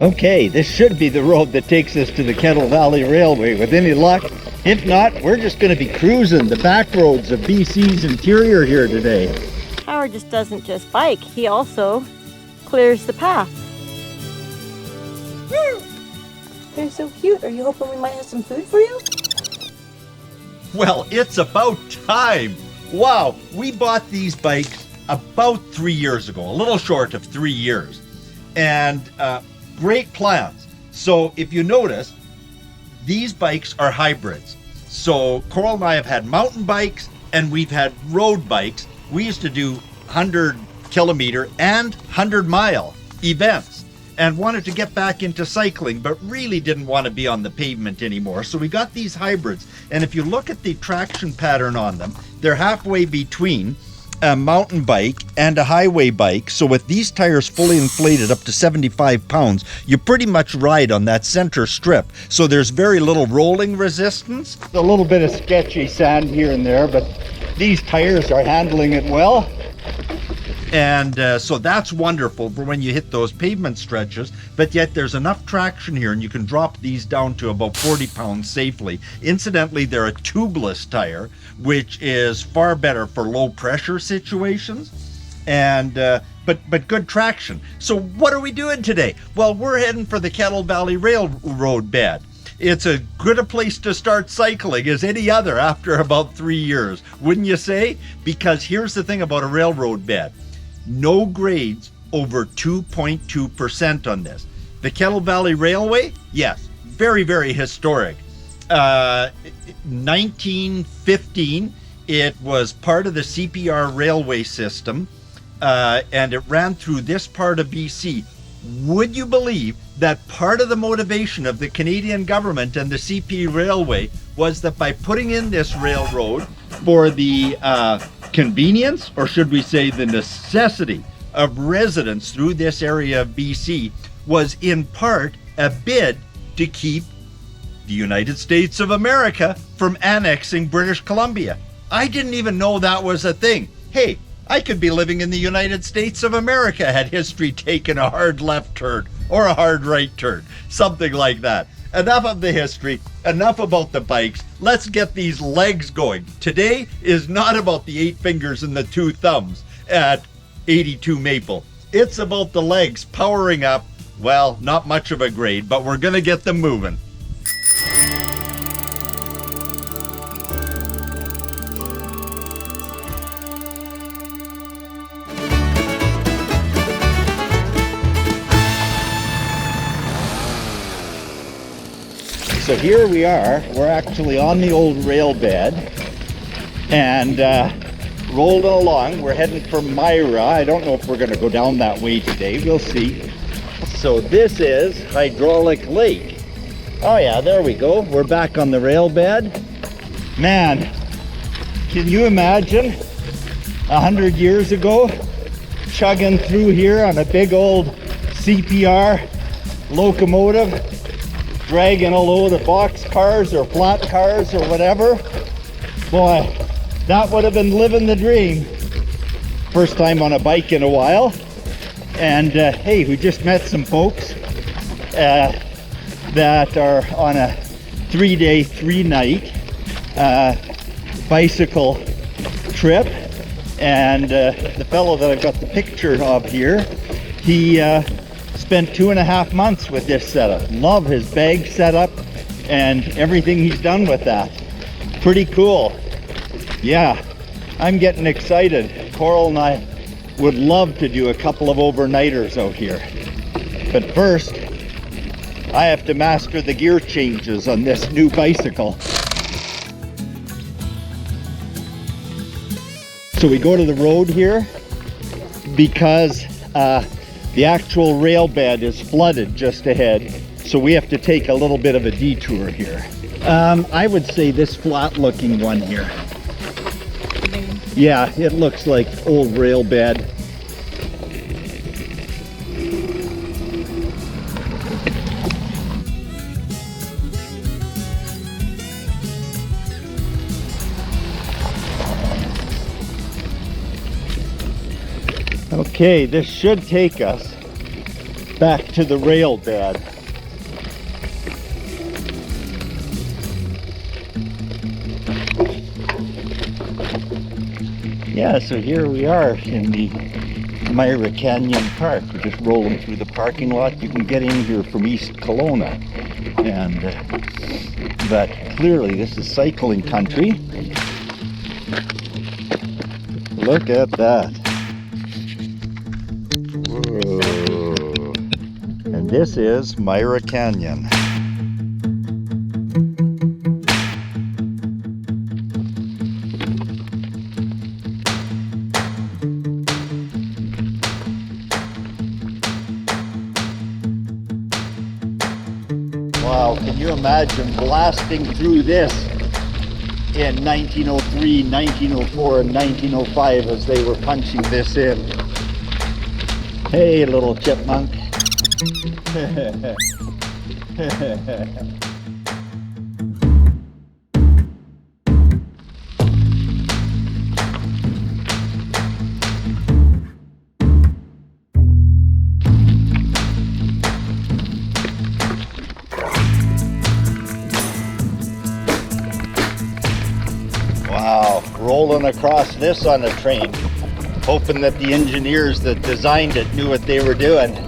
Okay, this should be the road that takes us to the Kettle Valley Railway with any luck. If not, we're just going to be cruising the back roads of BC's interior here today. Howard just doesn't just bike, he also clears the path. They're so cute. Are you hoping we might have some food for you? Well, it's about time. Wow, we bought these bikes about 3 years ago, a little short of 3 years. And great plans. So if you notice, these bikes are hybrids. So Coral and I have had mountain bikes and we've had road bikes. We used to do 100-kilometer and 100-mile events and wanted to get back into cycling, but really didn't want to be on the pavement anymore. So we got these hybrids. And if you look at the traction pattern on them, they're halfway between a mountain bike and a highway bike. So with these tires fully inflated up to 75 pounds, you pretty much ride on that center strip. So there's very little rolling resistance. A little bit of sketchy sand here and there, but these tires are handling it well. And so that's wonderful for when you hit those pavement stretches, but yet there's enough traction here and you can drop these down to about 40 pounds safely. Incidentally, they're a tubeless tire, which is far better for low pressure situations, and but good traction. So what are we doing today? Well, we're heading for the Kettle Valley Railroad bed. It's as good a place to start cycling as any other after about 3 years, wouldn't you say? Because here's the thing about a railroad bed. No grades over 2.2% on this. The Kettle Valley Railway, yes, very, very historic. 1915, it was part of the CPR railway system, and it ran through this part of BC. Would you believe that part of the motivation of the Canadian government and the CP Railway was that by putting in this railroad for the convenience, or should we say the necessity, of residents through this area of BC was in part a bid to keep the United States of America from annexing British Columbia. I didn't even know that was a thing. Hey, I could be living in the United States of America had history taken a hard left turn or a hard right turn, something like that. Enough of the history, enough about the bikes. Let's get these legs going. Today is not about the 8 fingers and the 2 thumbs at 82 Maple. It's about the legs powering up. Well, not much of a grade, but we're gonna get them moving. So here we are, we're actually on the old rail bed and rolling along. We're heading for Myra. I don't know if we're going to go down that way today, we'll see. So this is Hydraulic Lake. Oh yeah, there we go. We're back on the rail bed. Man, can you imagine 100 years ago chugging through here on a big old CPR locomotive, dragging a load of box cars or flat cars or whatever? Boy, that would have been living the dream. First time on a bike in a while. And hey, we just met some folks that are on a 3-day, 3-night bicycle trip. And the fellow that I've got the picture of here, he spent 2.5 months with this setup. Love his bag setup and everything he's done with that. Pretty cool. Yeah, I'm getting excited. Coral and I would love to do a couple of overnighters out here. But first, I have to master the gear changes on this new bicycle. So we go to the road here because the actual rail bed is flooded just ahead, so we have to take a little bit of a detour here. I would say this flat looking one here. Yeah, it looks like old rail bed. Okay, this should take us back to the rail bed. Yeah, so here we are in the Myra Canyon Park. We're just rolling through the parking lot. You can get in here from East Kelowna, and but clearly this is cycling country. Look at that. Whoa. And this is Myra Canyon. Wow, can you imagine blasting through this in 1903, 1904, and 1905 as they were punching this in? Hey, little chipmunk. Wow, rolling across this on a train, hoping that the engineers that designed it knew what they were doing.